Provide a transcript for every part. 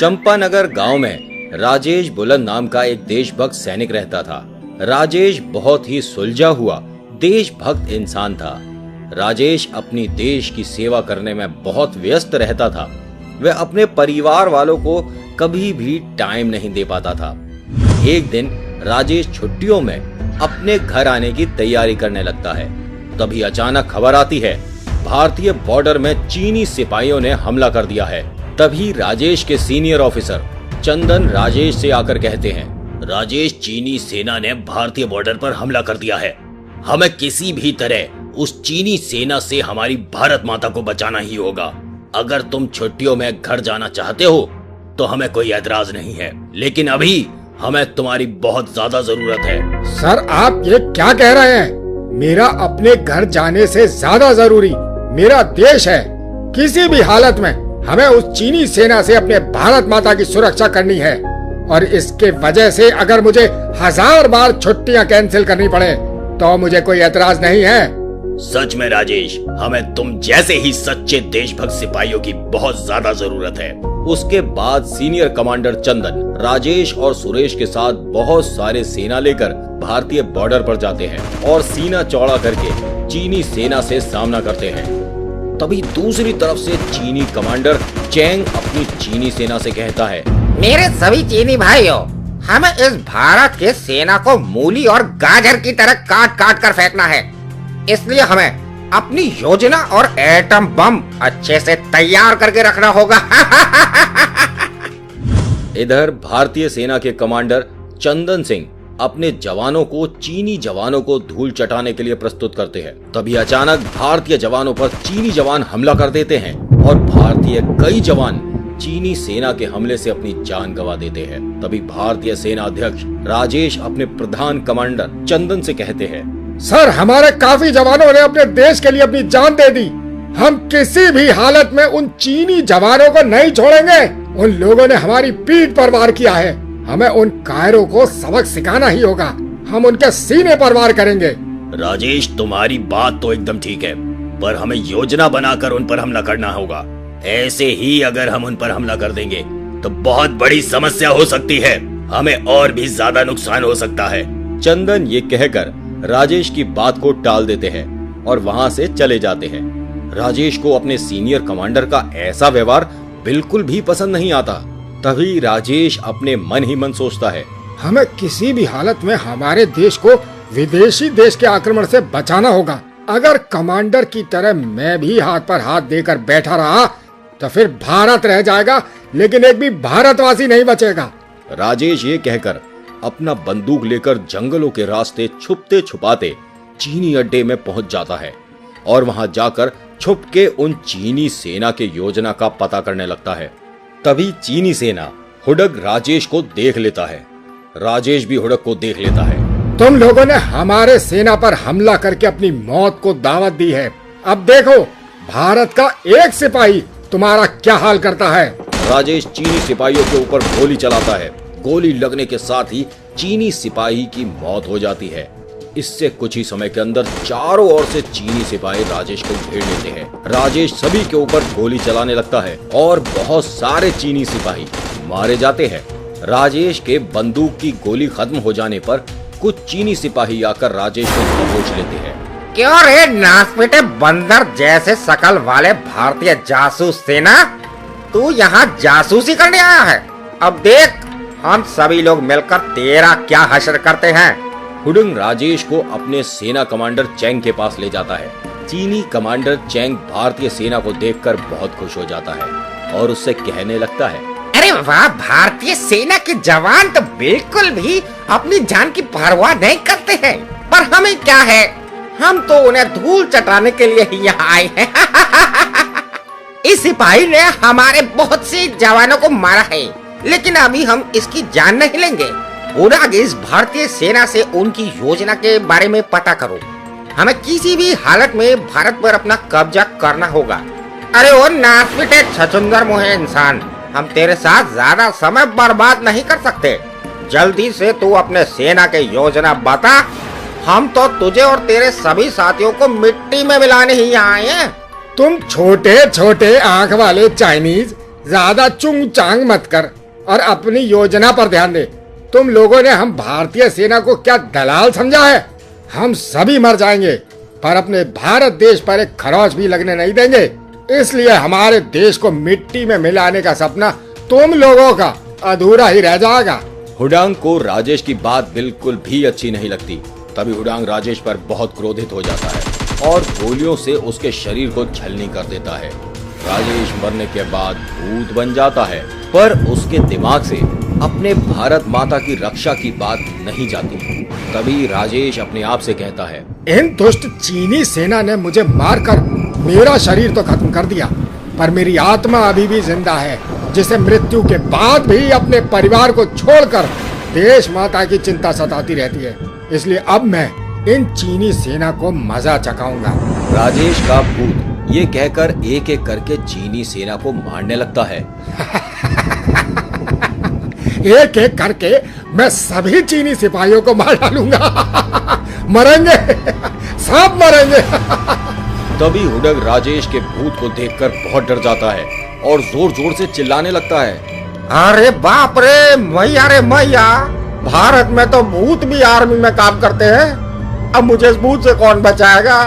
चंपानगर गांव में राजेश बुलंद नाम का एक देशभक्त सैनिक रहता था। राजेश बहुत ही सुलझा हुआ देशभक्त इंसान था। राजेश अपनी देश की सेवा करने में बहुत व्यस्त रहता था। वह अपने परिवार वालों को कभी भी टाइम नहीं दे पाता था। एक दिन राजेश छुट्टियों में अपने घर आने की तैयारी करने लगता है। तभी अचानक खबर आती है, भारतीय बॉर्डर में चीनी सिपाहियों ने हमला कर दिया है। तभी राजेश के सीनियर ऑफिसर चंदन राजेश से आकर कहते हैं, राजेश, चीनी सेना ने भारतीय बॉर्डर पर हमला कर दिया है। हमें किसी भी तरह उस चीनी सेना से हमारी भारत माता को बचाना ही होगा। अगर तुम छुट्टियों में घर जाना चाहते हो तो हमें कोई ऐतराज नहीं है, लेकिन अभी हमें तुम्हारी बहुत ज्यादा जरूरत है। सर, आप ये क्या कह रहे हैं? मेरा अपने घर जाने से ज्यादा जरूरी मेरा देश है। किसी भी हालत में हमें उस चीनी सेना से अपने भारत माता की सुरक्षा करनी है, और इसके वजह से अगर मुझे 1000 बार छुट्टियां कैंसिल करनी पड़े तो मुझे कोई ऐतराज नहीं है। सच में राजेश, हमें तुम जैसे ही सच्चे देशभक्त सिपाहियों की बहुत ज्यादा जरूरत है। उसके बाद सीनियर कमांडर चंदन राजेश और सुरेश के साथ बहुत सारे सेना लेकर भारतीय बॉर्डर पर जाते हैं और सीना चौड़ा करके चीनी सेना से सामना करते हैं। तभी दूसरी तरफ से चीनी कमांडर चैंग अपनी चीनी सेना से कहता है, मेरे सभी चीनी भाइयों, हमें इस भारत के सेना को मूली और गाजर की तरह काट काट कर फेंकना है। इसलिए हमें अपनी योजना और एटम बम अच्छे से तैयार करके रखना होगा। इधर भारतीय सेना के कमांडर चंदन सिंह अपने जवानों को चीनी जवानों को धूल चटाने के लिए प्रस्तुत करते हैं। तभी अचानक भारतीय जवानों पर चीनी जवान हमला कर देते हैं और भारतीय कई जवान चीनी सेना के हमले से अपनी जान गंवा देते हैं। तभी भारतीय सेना अध्यक्ष राजेश अपने प्रधान कमांडर चंदन से कहते हैं, सर, हमारे काफी जवानों ने अपने देश के लिए अपनी जान दे दी। हम किसी भी हालत में उन चीनी जवानों को नहीं छोड़ेंगे। उन लोगों ने हमारी पीठ पर वार किया है। हमें उन कायरों को सबक सिखाना ही होगा। हम उनके सीने पर वार करेंगे। राजेश, तुम्हारी बात तो एकदम ठीक है, पर हमें योजना बनाकर उन पर हमला करना होगा। ऐसे ही अगर हम उन पर हमला कर देंगे तो बहुत बड़ी समस्या हो सकती है। हमें और भी ज्यादा नुकसान हो सकता है। चंदन ये कहकर राजेश की बात को टाल देते हैं और वहां से चले जाते हैं। राजेश को अपने सीनियर कमांडर का ऐसा व्यवहार बिल्कुल भी पसंद नहीं आता। तभी राजेश अपने मन ही मन सोचता है, हमें किसी भी हालत में हमारे देश को विदेशी देश के आक्रमण से बचाना होगा। अगर कमांडर की तरह मैं भी हाथ पर हाथ देकर बैठा रहा तो फिर भारत रह जाएगा, लेकिन एक भी भारतवासी नहीं बचेगा। राजेश ये कहकर अपना बंदूक लेकर जंगलों के रास्ते छुपते छुपाते चीनी अड्डे में पहुंच जाता है और वहां जाकर छुप के उन चीनी सेना के योजना का पता करने लगता है। तभी चीनी सेना हुडक राजेश को देख लेता है। राजेश भी हुडक को देख लेता है। तुम लोगों ने हमारे सेना पर हमला करके अपनी मौत को दावत दी है। अब देखो भारत का एक सिपाही तुम्हारा क्या हाल करता है। राजेश चीनी सिपाहियों के ऊपर गोली चलाता है। गोली लगने के साथ ही चीनी सिपाही की मौत हो जाती है। इससे कुछ ही समय के अंदर चारों ओर से चीनी सिपाही राजेश को घेर लेते हैं। राजेश सभी के ऊपर गोली चलाने लगता है और बहुत सारे चीनी सिपाही मारे जाते हैं। राजेश के बंदूक की गोली खत्म हो जाने पर कुछ चीनी सिपाही आकर राजेश को दबोच लेते हैं। क्यों रे नासपीटे बंदर जैसे शकल वाले भारतीय जासूस सेना, तू यहाँ जासूसी करने आया है? अब देख, हम सभी लोग मिलकर तेरा क्या हश्र करते हैं। हुडंग राजेश को अपने सेना कमांडर चैंग के पास ले जाता है। चीनी कमांडर चैंग भारतीय सेना को देखकर बहुत खुश हो जाता है और उससे कहने लगता है, अरे वाह, भारतीय सेना के जवान तो बिल्कुल भी अपनी जान की परवाह नहीं करते हैं। पर हमें क्या है, हम तो उन्हें धूल चटाने के लिए ही यहाँ आए हैं। इस सिपाही ने हमारे बहुत से जवानों को मारा है, लेकिन अभी हम इसकी जान नहीं लेंगे। पूरा इस भारतीय सेना से उनकी योजना के बारे में पता करो। हमें किसी भी हालत में भारत पर अपना कब्जा करना होगा। अरे वो नासपीटे छछुंदर मुहे इंसान, हम तेरे साथ ज्यादा समय बर्बाद नहीं कर सकते। जल्दी से तू अपने सेना के योजना बता। हम तो तुझे और तेरे सभी साथियों को मिट्टी में मिलाने ही आए हैं। तुम छोटे छोटे आंख वाले चाइनीज ज्यादा चुंग चांग मत कर और अपनी योजना पर ध्यान दे। तुम लोगों ने हम भारतीय सेना को क्या दलाल समझा है? हम सभी मर जाएंगे पर अपने भारत देश पर एक खरोच भी लगने नहीं देंगे। इसलिए हमारे देश को मिट्टी में मिलाने का सपना तुम लोगों का अधूरा ही रह जाएगा। हुडांग को राजेश की बात बिल्कुल भी अच्छी नहीं लगती। तभी हुडांग राजेश पर बहुत क्रोधित हो जाता है और गोलियों से उसके शरीर को छलनी कर देता है। राजेश मरने के बाद भूत बन जाता है पर उसके दिमाग से अपने भारत माता की रक्षा की बात नहीं जाती। तभी राजेश अपने आप से कहता है, इन दुष्ट चीनी सेना ने मुझे मारकर मेरा शरीर तो खत्म कर दिया पर मेरी आत्मा अभी भी जिंदा है, जिसे मृत्यु के बाद भी अपने परिवार को छोड़कर देश माता की चिंता सताती रहती है। इसलिए अब मैं इन चीनी सेना को मजा चखाऊंगा। राजेश का भूत ये कहकर एक एक करके चीनी सेना को मारने लगता है। एक एक करके मैं सभी चीनी सिपाहियों को मार डालूंगा। मरेंगे, सब मरेंगे। तभी हुडंग राजेश के भूत को देखकर बहुत डर जाता है और जोर जोर से चिल्लाने लगता है, अरे बाप रे मैया रे मैया, भारत में तो भूत भी आर्मी में काम करते हैं। अब मुझे इस भूत से कौन बचाएगा?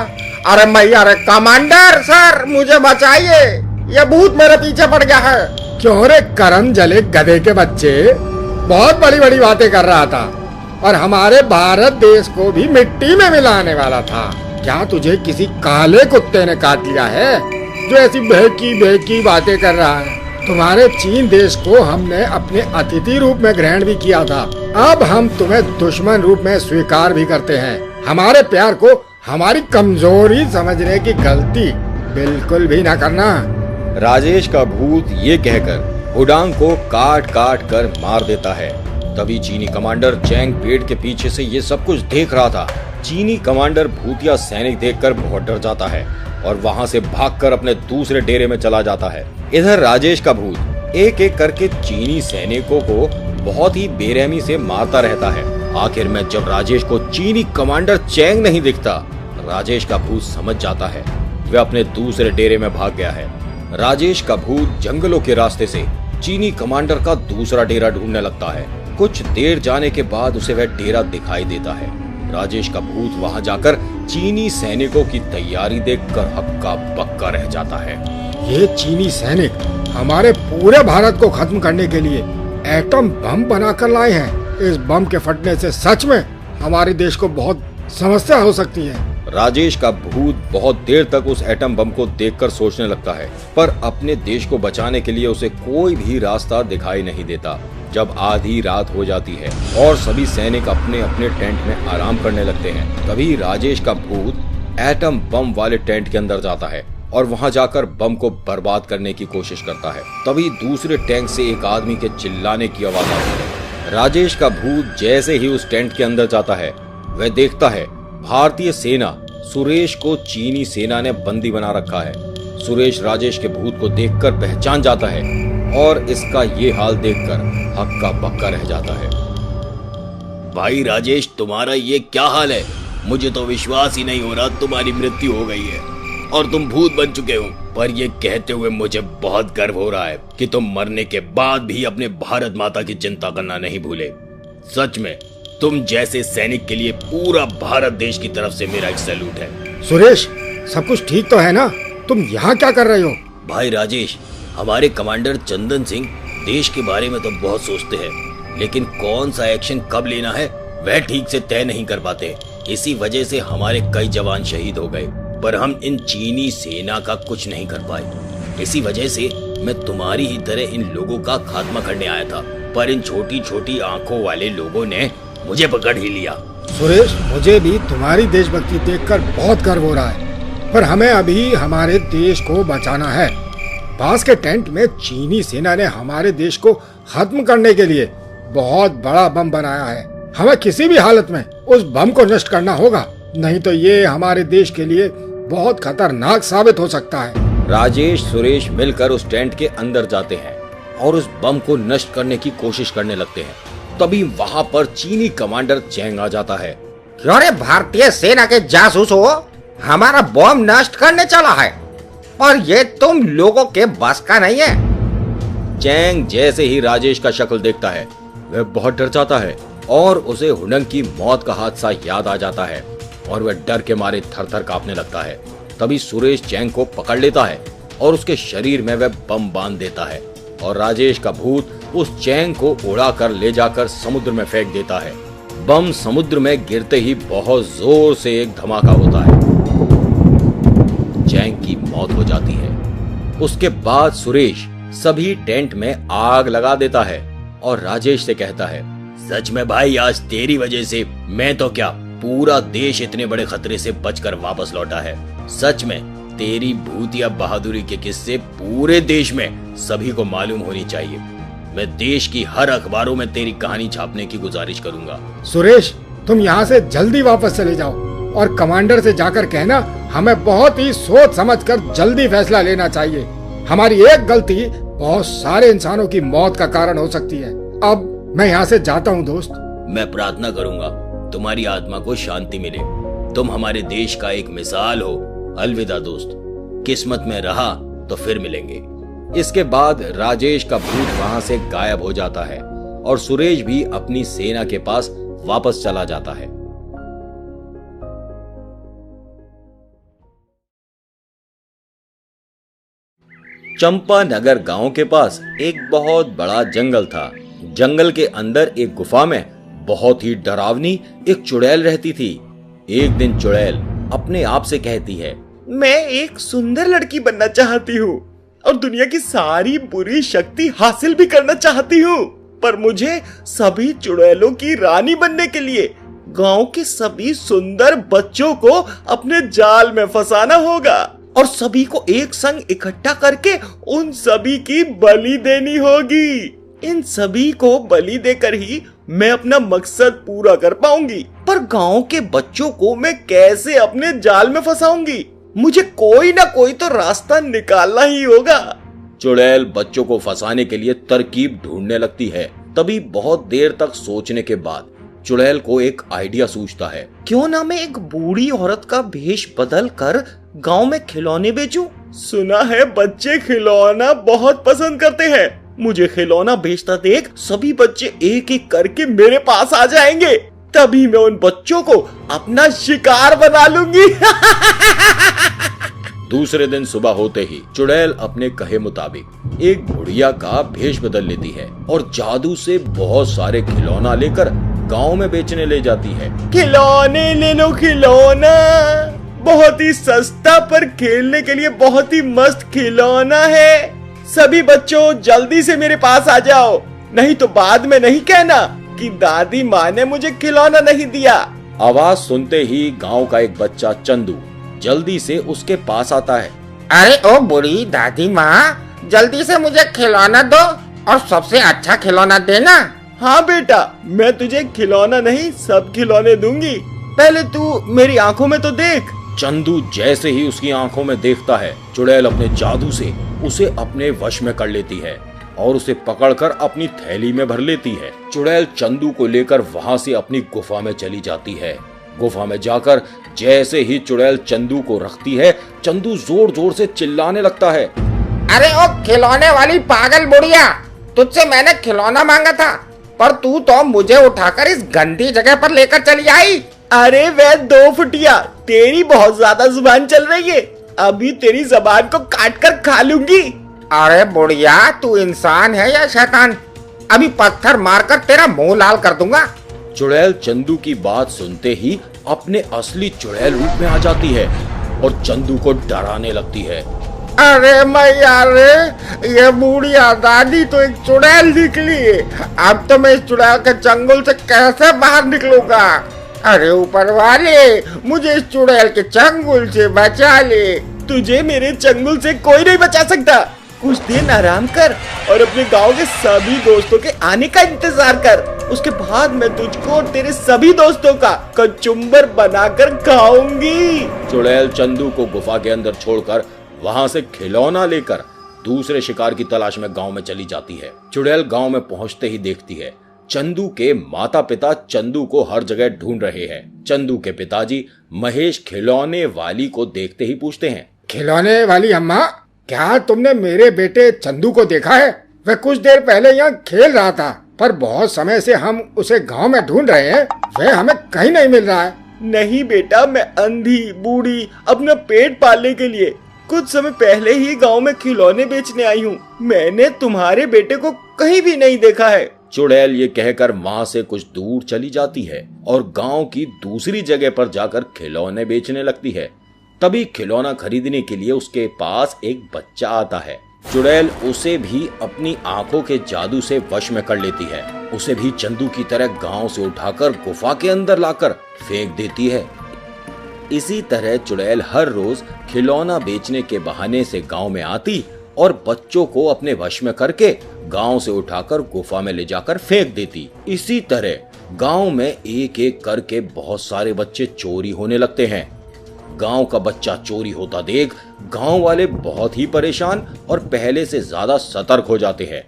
अरे मैया रे कमांडर सर, मुझे बचाइए, ये भूत मेरे पीछे पड़ गया है। क्यों रे करम जले गधे के बच्चे, बहुत बड़ी बड़ी बातें कर रहा था और हमारे भारत देश को भी मिट्टी में मिलाने वाला था। क्या तुझे किसी काले कुत्ते ने काट लिया है जो ऐसी बहकी बहकी बातें कर रहा है? तुम्हारे चीन देश को हमने अपने अतिथि रूप में ग्रहण भी किया था, अब हम तुम्हें दुश्मन रूप में स्वीकार भी करते हैं। हमारे प्यार को हमारी कमजोरी समझने की गलती बिल्कुल भी ना करना। राजेश का भूत ये कहकर हुडांग को काट काट कर मार देता है। तभी चीनी कमांडर चैंग पेड़ के पीछे से ये सब कुछ देख रहा था। चीनी कमांडर भूतिया सैनिक देखकर बहुत डर जाता है और वहां से भागकर अपने दूसरे डेरे में चला जाता है। इधर राजेश का भूत एक एक करके चीनी सैनिकों को बहुत ही बेरहमी से मारता रहता है। आखिर में जब राजेश को चीनी कमांडर चैंग नहीं दिखता, राजेश का भूत समझ जाता है वह अपने दूसरे डेरे में भाग गया है। राजेश का भूत जंगलों के रास्ते से चीनी कमांडर का दूसरा डेरा ढूंढने लगता है। कुछ देर जाने के बाद उसे वह डेरा दिखाई देता है। राजेश का भूत वहां जाकर चीनी सैनिकों की तैयारी देखकर हक्का बक्का रह जाता है। ये चीनी सैनिक हमारे पूरे भारत को खत्म करने के लिए एटम बम बनाकर लाए हैं। इस बम के फटने से सच में हमारे देश को बहुत समस्या हो सकती है। राजेश का भूत बहुत देर तक उस एटम बम को देखकर सोचने लगता है, पर अपने देश को बचाने के लिए उसे कोई भी रास्ता दिखाई नहीं देता। जब आधी रात हो जाती है और सभी सैनिक अपने अपने टेंट में आराम करने लगते हैं, तभी राजेश का भूत एटम बम वाले टेंट के अंदर जाता है और वहां जाकर बम को बर्बाद करने की कोशिश करता है। तभी दूसरे टैंक से एक आदमी के चिल्लाने की आवाज आती है। राजेश का भूत जैसे ही उस टेंट के अंदर जाता है, वह देखता है भारतीय सेना सुरेश को चीनी सेना ने बंदी बना रखा है। सुरेश राजेश के भूत को देखकर पहचान जाता है और इसका ये हाल देखकर हक्का बक्का रह जाता है। भाई राजेश, तुम्हारा ये क्या हाल है? मुझे तो विश्वास ही नहीं हो रहा तुम्हारी मृत्यु हो गई है और तुम भूत बन चुके हो। पर ये कहते हुए मुझे बहुत गर्व हो रहा है कि तुम मरने के बाद भी अपने भारत माता की चिंता करना नहीं भूले। सच में तुम जैसे सैनिक के लिए पूरा भारत देश की तरफ से मेरा एक सैल्यूट है। सुरेश, सब कुछ ठीक तो है ना? तुम यहाँ क्या कर रहे हो? भाई राजेश, हमारे कमांडर चंदन सिंह देश के बारे में तो बहुत सोचते हैं, लेकिन कौन सा एक्शन कब लेना है वह ठीक से तय नहीं कर पाते। इसी वजह से हमारे कई जवान शहीद हो गए, पर हम इन चीनी सेना का कुछ नहीं कर पाए। इसी वजह से मैं तुम्हारी ही तरह इन लोगों का खात्मा करने आया था, पर इन छोटी छोटी आंखों वाले लोगों ने मुझे पकड़ ही लिया। सुरेश, मुझे भी तुम्हारी देशभक्ति देखकर बहुत गर्व हो रहा है, पर हमें अभी हमारे देश को बचाना है। पास के टेंट में चीनी सेना ने हमारे देश को खत्म करने के लिए बहुत बड़ा बम बनाया है। हमें किसी भी हालत में उस बम को नष्ट करना होगा, नहीं तो ये हमारे देश के लिए बहुत खतरनाक साबित हो सकता है। राजेश सुरेश मिलकर उस टेंट के अंदर जाते हैं और उस बम को नष्ट करने की कोशिश करने लगते हैं। तभी वहां पर चीनी कमांडर चैंग आ जाता है। क्यों रे भारतीय सेना के जासूस हो, हमारा बम नष्ट करने चला है, पर ये तुम लोगों के बस का नहीं है। चैंग जैसे ही राजेश का शक्ल देखता है वह बहुत डर जाता है और उसे हुनंग की मौत का हादसा याद आ जाता है और वह डर के मारे थर थर कांपने लगता है। तभी सुरेश चैंग को पकड़ लेता है और उसके शरीर में वह बम बांध देता है और राजेश का भूत उस चैंग को उड़ाकर ले जाकर समुद्र में फेंक देता है। बम समुद्र में गिरते ही बहुत जोर से एक धमाका होता है। चैंग की मौत हो जाती है। उसके बाद सुरेश सभी टेंट में आग लगा देता है और राजेश से कहता है, सच में भाई आज तेरी वजह से मैं तो क्या पूरा देश इतने बड़े खतरे से बचकर वापस लौटा है। सच में तेरी भूतिया बहादुरी के किस्से पूरे देश में सभी को मालूम होनी चाहिए। मैं देश की हर अखबारों में तेरी कहानी छापने की गुजारिश करूंगा। सुरेश, तुम यहाँ से जल्दी वापस चले जाओ और कमांडर से जाकर कहना हमें बहुत ही सोच समझकर जल्दी फैसला लेना चाहिए। हमारी एक गलती बहुत सारे इंसानों की मौत का कारण हो सकती है। अब मैं यहाँ से जाता हूँ दोस्त। मैं प्रार्थना करूंगा तुम्हारी आत्मा को शांति मिले। तुम हमारे देश का एक मिसाल हो। अलविदा दोस्त, किस्मत में रहा तो फिर मिलेंगे। इसके बाद राजेश का भूत वहां से गायब हो जाता है और सुरेश भी अपनी सेना के पास वापस चला जाता है। चंपानगर गांव के पास एक बहुत बड़ा जंगल था। जंगल के अंदर एक गुफा में बहुत ही डरावनी एक चुड़ैल रहती थी। एक दिन चुड़ैल अपने आप से कहती है, मैं एक सुंदर लड़की बनना चाहती हूँ और दुनिया की सारी बुरी शक्ति हासिल भी करना चाहती हूँ, पर मुझे सभी चुड़ैलों की रानी बनने के लिए गांव के सभी सुंदर बच्चों को अपने जाल में फंसाना होगा और सभी को एक संग इकट्ठा करके उन सभी की बलि देनी होगी। इन सभी को बलि देकर ही मैं अपना मकसद पूरा कर पाऊंगी, पर गांव के बच्चों को मैं कैसे अपने जाल में फंसाऊंगी? मुझे कोई ना कोई तो रास्ता निकालना ही होगा। चुड़ैल बच्चों को फंसाने के लिए तरकीब ढूंढने लगती है। तभी बहुत देर तक सोचने के बाद चुड़ैल को एक आइडिया सूझता है। क्यों ना मैं एक बूढ़ी औरत का भेष बदल कर गांव में खिलौने बेचूं? सुना है बच्चे खिलौना बहुत पसंद करते हैं। मुझे खिलौना बेचता देख सभी बच्चे एक एक करके मेरे पास आ जाएंगे। तभी मैं उन बच्चों को अपना शिकार बना लूंगी। दूसरे दिन सुबह होते ही चुड़ैल अपने कहे मुताबिक एक बुढ़िया का भेष बदल लेती है और जादू से बहुत सारे खिलौना लेकर गांव में बेचने ले जाती है। खिलौने ले लो खिलौना, बहुत ही सस्ता पर खेलने के लिए बहुत ही मस्त खिलौना है। सभी बच्चों जल्दी से मेरे पास आ जाओ, नहीं तो बाद में नहीं कहना कि दादी माँ ने मुझे खिलौना नहीं दिया। आवाज सुनते ही गांव का एक बच्चा चंदू जल्दी से उसके पास आता है। अरे ओ बुढ़ी दादी माँ, जल्दी से मुझे खिलौना दो और सबसे अच्छा खिलौना देना। हाँ बेटा, मैं तुझे खिलौना नहीं सब खिलौने दूंगी, पहले तू मेरी आंखों में तो देख। चंदू जैसे ही उसकी आंखों में देखता है, चुड़ैल अपने जादू से उसे अपने वश में कर लेती है और उसे पकड़कर अपनी थैली में भर लेती है। चुड़ैल चंदू को लेकर वहां से अपनी गुफा में चली जाती है। गुफा में जाकर जैसे ही चुड़ैल चंदू को रखती है, चंदू जोर जोर से चिल्लाने लगता है। अरे ओ खिलौने वाली पागल बुढ़िया, तुझसे मैंने खिलौना मांगा था, पर तू तो मुझे उठाकर इस गंदी जगह पर लेकर चली आई। अरे वह दो फुटिया, तेरी बहुत ज्यादा जुबान चल रही है, अभी तेरी जबान को काट कर खा लूंगी। अरे बुढ़िया, तू इंसान है या शैतान? अभी पत्थर मारकर तेरा मुंह लाल कर दूंगा। चुड़ैल चंदू की बात सुनते ही अपने असली चुड़ैल रूप में आ जाती है और चंदू को डराने लगती है। अरे मैया रे, ये बुढ़िया दादी तो एक चुड़ैल निकली। अब तो मैं इस चुड़ैल के चंगुल से कैसे बाहर निकलूंगा? अरे ऊपर वाले, मुझे इस चुड़ैल के चंगुल से बचा ले। तुझे मेरे चंगुल से कोई नहीं बचा सकता। कुछ दिन आराम कर और अपने गांव के सभी दोस्तों के आने का इंतजार कर। उसके बाद मैं तुझको और तेरे सभी दोस्तों का कचुम्बर बनाकर खाऊंगी। चुड़ैल चंदू को गुफा के अंदर छोड़कर वहां से खिलौना लेकर दूसरे शिकार की तलाश में गांव में चली जाती है। चुड़ैल गांव में पहुंचते ही देखती है चंदू के माता पिता चंदू को हर जगह ढूंढ रहे हैं। चंदू के पिताजी महेश खिलौने वाली को देखते ही पूछते हैं, खिलौने वाली अम्मा, क्या तुमने मेरे बेटे चंदू को देखा है? वह कुछ देर पहले यहाँ खेल रहा था, पर बहुत समय से हम उसे गांव में ढूंढ रहे हैं, वह हमें कहीं नहीं मिल रहा है। नहीं बेटा, मैं अंधी बूढ़ी अपना पेट पालने के लिए कुछ समय पहले ही गांव में खिलौने बेचने आई हूँ। मैंने तुम्हारे बेटे को कहीं भी नहीं देखा है। चुड़ैल ये कहकर वहाँ से कुछ दूर चली जाती है और गांव की दूसरी जगह पर जाकर खिलौने बेचने लगती है। तभी खिलौना खरीदने के लिए उसके पास एक बच्चा आता है। चुड़ैल उसे भी अपनी आंखों के जादू से वश में कर लेती है। उसे भी चंदू की तरह गांव से उठाकर गुफा के अंदर लाकर फेंक देती है। इसी तरह चुड़ैल हर रोज खिलौना बेचने के बहाने से गांव में आती और बच्चों को अपने वश में करके गांव से उठाकर गुफा में ले जाकर फेंक देती। इसी तरह गांव में एक एक करके बहुत सारे बच्चे चोरी होने लगते हैं। गांव का बच्चा चोरी होता देख गांव वाले बहुत ही परेशान और पहले से ज्यादा सतर्क हो जाते हैं।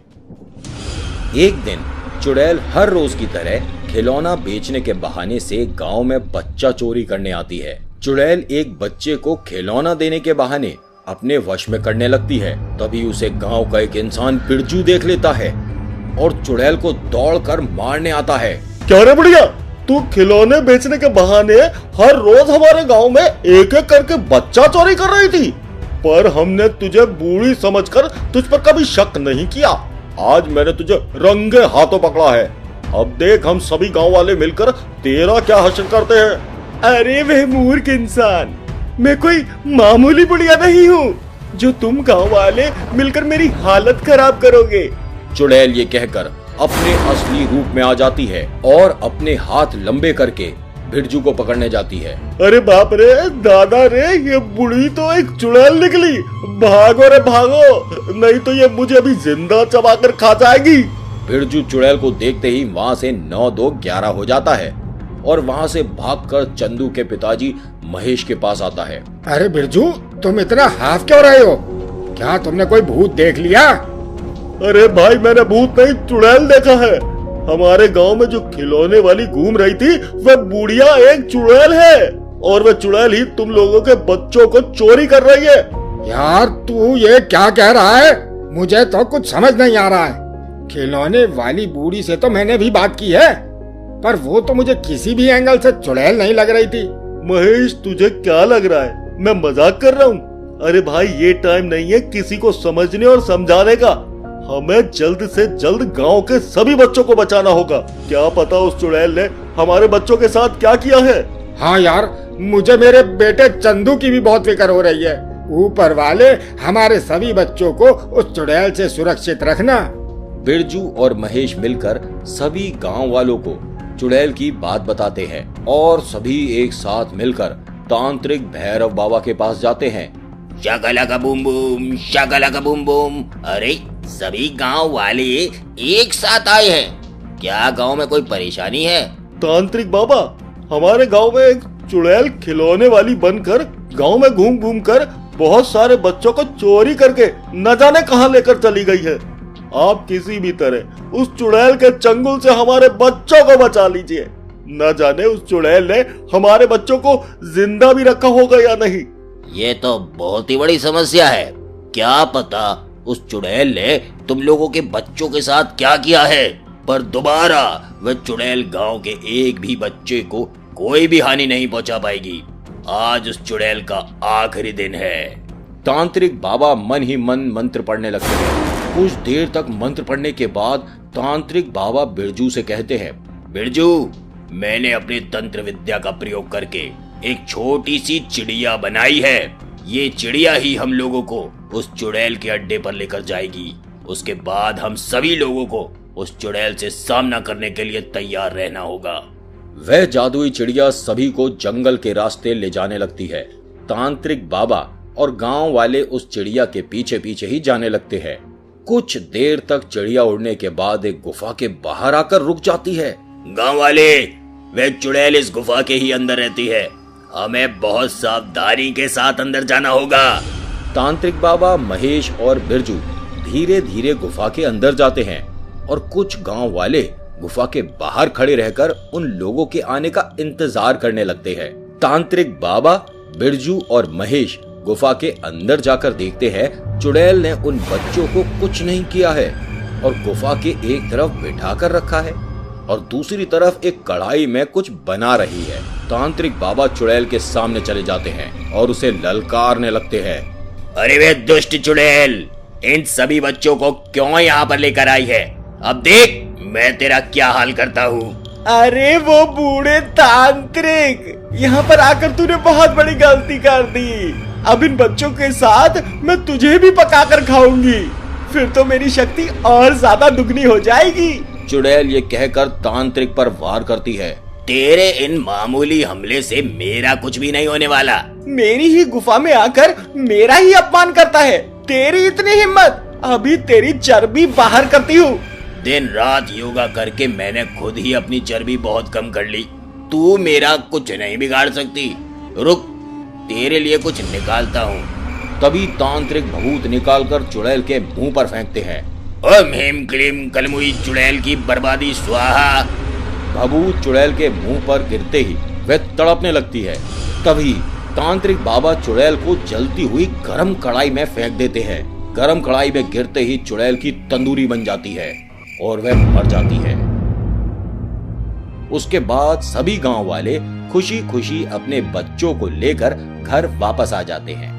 एक दिन चुड़ैल हर रोज की तरह खिलौना बेचने के बहाने से गांव में बच्चा चोरी करने आती है। चुड़ैल एक बच्चे को खिलौना देने के बहाने अपने वश में करने लगती है। तभी उसे गांव का एक इंसान बिरजू देख लेता है और चुड़ैल को दौड़कर मारने आता है। क्या रे बुढ़िया, तू खिलौने बेचने के बहाने हर रोज हमारे गांव में एक एक करके बच्चा चोरी कर रही थी, पर हमने तुझे बूढ़ी समझकर तुझ पर कभी शक नहीं किया। आज मैंने तुझे रंगे हाथों पकड़ा है। अब देख हम सभी गांव वाले मिलकर तेरा क्या हश्र करते हैं। अरे वे मूर्ख इंसान, मैं कोई मामूली बुढ़िया नहीं हूँ जो तुम गांव वाले मिलकर मेरी हालत खराब करोगे। चुड़ैल ये कहकर अपने असली रूप में आ जाती है और अपने हाथ लंबे करके बिरजू को पकड़ने जाती है। अरे बाप रे, दादा रे, ये बुढ़ी तो एक चुड़ैल निकली। भागो रे भागो, नहीं तो ये मुझे अभी जिंदा चबाकर खा जाएगी। बिरजू चुड़ैल को देखते ही वहाँ से 9-2-11 हो जाता है और वहाँ से भागकर चंदू के पिताजी महेश के पास आता है। अरे बिरजू, तुम इतना हाफ क्यों रहे हो? क्या तुमने कोई भूत देख लिया? अरे भाई, मैंने भूत नहीं चुड़ैल देखा है। हमारे गांव में जो खिलौने वाली घूम रही थी वह बुढ़िया एक चुड़ैल है और वह चुड़ैल ही तुम लोगों के बच्चों को चोरी कर रही है। यार तू ये क्या कह रहा है? मुझे तो कुछ समझ नहीं आ रहा है। खिलौने वाली बूढ़ी से तो मैंने भी बात की है, पर वो तो मुझे किसी भी एंगल से चुड़ैल नहीं लग रही थी। महेश, तुझे क्या लग रहा है मैं मजाक कर रहा हूँ? अरे भाई, ये टाइम नहीं है किसी को समझने और समझाने का। हमें जल्द से जल्द गांव के सभी बच्चों को बचाना होगा। क्या पता उस चुड़ैल ने हमारे बच्चों के साथ क्या किया है। हाँ यार, मुझे मेरे बेटे चंदू की भी बहुत फिक्र हो रही है। ऊपर वाले हमारे सभी बच्चों को उस चुड़ैल से सुरक्षित रखना। बिरजू और महेश मिलकर सभी गांव वालों को चुड़ैल की बात बताते हैं और सभी एक साथ मिलकर तांत्रिक भैरव बाबा के पास जाते हैं। शकलका बूम बूम, शकलका बूम बूम। अरे सभी गांव वाले एक साथ आए हैं, क्या गांव में कोई परेशानी है? तांत्रिक बाबा, हमारे गांव में एक चुड़ैल खिलौने वाली बनकर गांव में घूम घूम कर बहुत सारे बच्चों को चोरी करके न जाने कहां लेकर चली गई है। आप किसी भी तरह उस चुड़ैल के चंगुल से हमारे बच्चों को बचा लीजिए। न जाने उस चुड़ैल ने हमारे बच्चों को जिंदा भी रखा होगा या नहीं। ये तो बहुत ही बड़ी समस्या है। क्या पता उस चुड़ैल ने तुम लोगों के बच्चों के साथ क्या किया है, पर दोबारा वह चुड़ैल गांव के एक भी बच्चे को कोई भी हानि नहीं पहुंचा पाएगी। आज उस चुड़ैल का आखिरी दिन है। तांत्रिक बाबा मन ही मन मंत्र पढ़ने लगते हैं। कुछ देर तक मंत्र पढ़ने के बाद तांत्रिक बाबा बिरजू से कहते हैं, बिरजू, मैंने अपनी तंत्र विद्या का प्रयोग करके एक छोटी सी चिड़िया बनाई है। ये चिड़िया ही हम लोगों को उस चुड़ैल के अड्डे पर लेकर जाएगी। उसके बाद हम सभी लोगों को उस चुड़ैल से सामना करने के लिए तैयार रहना होगा। वह जादुई चिड़िया सभी को जंगल के रास्ते ले जाने लगती है। तांत्रिक बाबा और गांव वाले उस चिड़िया के पीछे पीछे ही जाने लगते हैं। कुछ देर तक चिड़िया उड़ने के बाद एक गुफा के बाहर आकर रुक जाती है। गांव वाले, वह चुड़ैल इस गुफा के ही अंदर रहती है। हमें बहुत सावधानी के साथ अंदर जाना होगा। तांत्रिक बाबा, महेश और बिरजू धीरे धीरे गुफा के अंदर जाते हैं और कुछ गांव वाले गुफा के बाहर खड़े रहकर उन लोगों के आने का इंतजार करने लगते हैं। तांत्रिक बाबा, बिरजू और महेश गुफा के अंदर जाकर देखते हैं चुड़ैल ने उन बच्चों को कुछ नहीं किया है। और गुफा के एक तरफ बिठा कर रखा है और दूसरी तरफ एक कढ़ाई में कुछ बना रही है। तांत्रिक बाबा चुड़ैल के सामने चले जाते हैं और उसे ललकारने लगते हैं। अरे वे दुष्ट चुड़ैल, इन सभी बच्चों को क्यों यहाँ पर लेकर आई है? अब देख मैं तेरा क्या हाल करता हूँ। अरे वो बूढ़े तांत्रिक, यहाँ पर आकर तूने बहुत बड़ी गलती कर दी। अब इन बच्चों के साथ मैं तुझे भी पकाकर खाऊंगी, फिर तो मेरी शक्ति और ज्यादा दुगनी हो जाएगी। चुड़ैल ये कहकर तांत्रिक पर वार करती है। तेरे इन मामूली हमले से मेरा कुछ भी नहीं होने वाला। मेरी ही गुफा में आकर मेरा ही अपमान करता है। तेरी इतनी हिम्मत, अभी तेरी चर्बी बाहर करती हूँ। दिन रात योगा करके मैंने खुद ही अपनी चर्बी बहुत कम कर ली। तू मेरा कुछ नहीं बिगाड़ सकती। रुक, तेरे लिए कुछ निकालता हूँ। तभी तांत्रिक भभूत निकालकर चुड़ैल के मुंह पर फेंकते हैं। ओम ह्रीम क्लीम कलमुई चुड़ैल की बर्बादी स्वाहा। भभूत चुड़ैल के मुंह पर गिरते ही वह तड़पने लगती है। तभी तांत्रिक बाबा चुड़ैल को जलती हुई गरम कढ़ाई में फेंक देते हैं। गरम कढ़ाई में गिरते ही चुड़ैल की तंदूरी बन जाती है और वह मर जाती है। उसके बाद सभी गांव वाले खुशी खुशी अपने बच्चों को लेकर घर वापस आ जाते हैं।